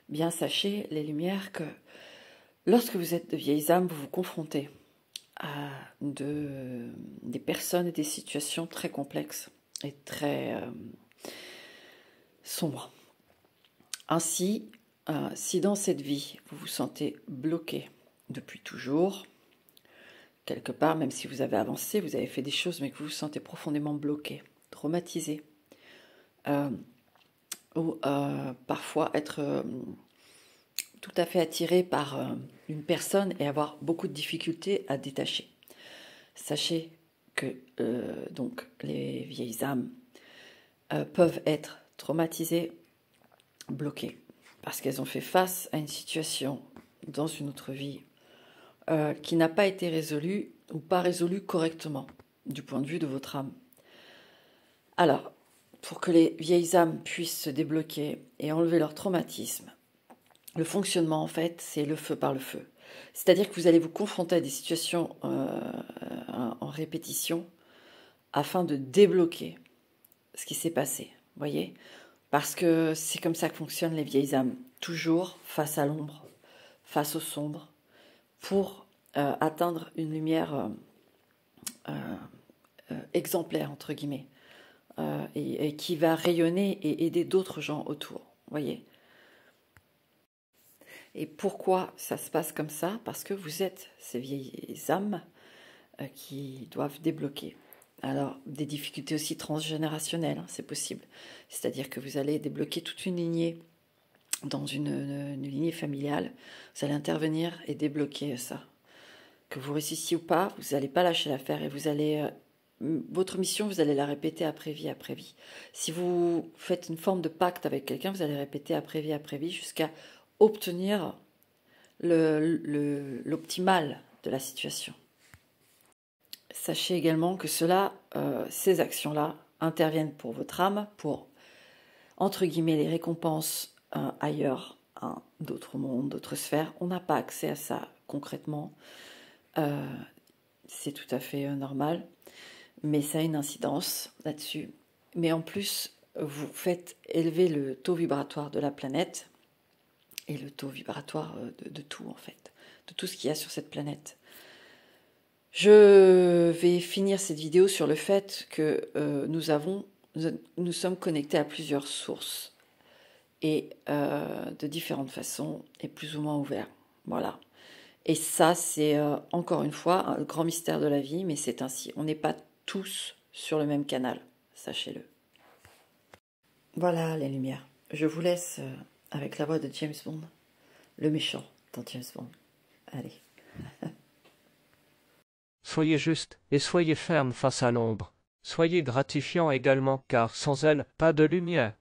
bien sachez, les lumières, que lorsque vous êtes de vieilles âmes, vous vous confrontez à des personnes et des situations très complexes et très sombres. Ainsi, si dans cette vie, vous vous sentez bloqué depuis toujours, quelque part, même si vous avez avancé, vous avez fait des choses, mais que vous vous sentez profondément bloqué, traumatisé, ou parfois être tout à fait attiré par une personne et avoir beaucoup de difficultés à détacher. Sachez que donc les vieilles âmes peuvent être traumatisées, bloquées, parce qu'elles ont fait face à une situation dans une autre vie qui n'a pas été résolue ou pas résolue correctement du point de vue de votre âme. Alors, pour que les vieilles âmes puissent se débloquer et enlever leur traumatisme, le fonctionnement, en fait, c'est le feu par le feu. C'est-à-dire que vous allez vous confronter à des situations en répétition afin de débloquer ce qui s'est passé, voyez ? Parce que c'est comme ça que fonctionnent les vieilles âmes, toujours face à l'ombre, face au sombre, pour atteindre une lumière exemplaire, entre guillemets, et qui va rayonner et aider d'autres gens autour, voyez ? Et pourquoi ça se passe comme ça? Parce que vous êtes ces vieilles âmes qui doivent débloquer. Alors, des difficultés aussi transgénérationnelles, hein, c'est possible. C'est-à-dire que vous allez débloquer toute une lignée dans une lignée familiale. Vous allez intervenir et débloquer ça. Que vous réussissiez ou pas, vous n'allez pas lâcher l'affaire et vous allez... votre mission, vous allez la répéter après vie après vie. Si vous faites une forme de pacte avec quelqu'un, vous allez répéter après vie jusqu'à obtenir l'optimal de la situation. Sachez également que ces actions-là interviennent pour votre âme, pour, entre guillemets, les récompenses ailleurs, hein, d'autres mondes, d'autres sphères. On n'a pas accès à ça concrètement. C'est tout à fait normal, mais ça a une incidence là-dessus. Mais en plus, vous faites élever le taux vibratoire de la planète et le taux vibratoire de tout, en fait, de tout ce qu'il y a sur cette planète. Je vais finir cette vidéo sur le fait que nous sommes connectés à plusieurs sources et de différentes façons et plus ou moins ouverts. Voilà. Et ça, c'est encore une fois un grand mystère de la vie, mais c'est ainsi. On n'est pas tous sur le même canal, sachez-le. Voilà les lumières. Je vous laisse avec la voix de James Bond, le méchant dans James Bond. Allez. Soyez juste, et soyez ferme face à l'ombre. Soyez gratifiant également, car sans elle, pas de lumière.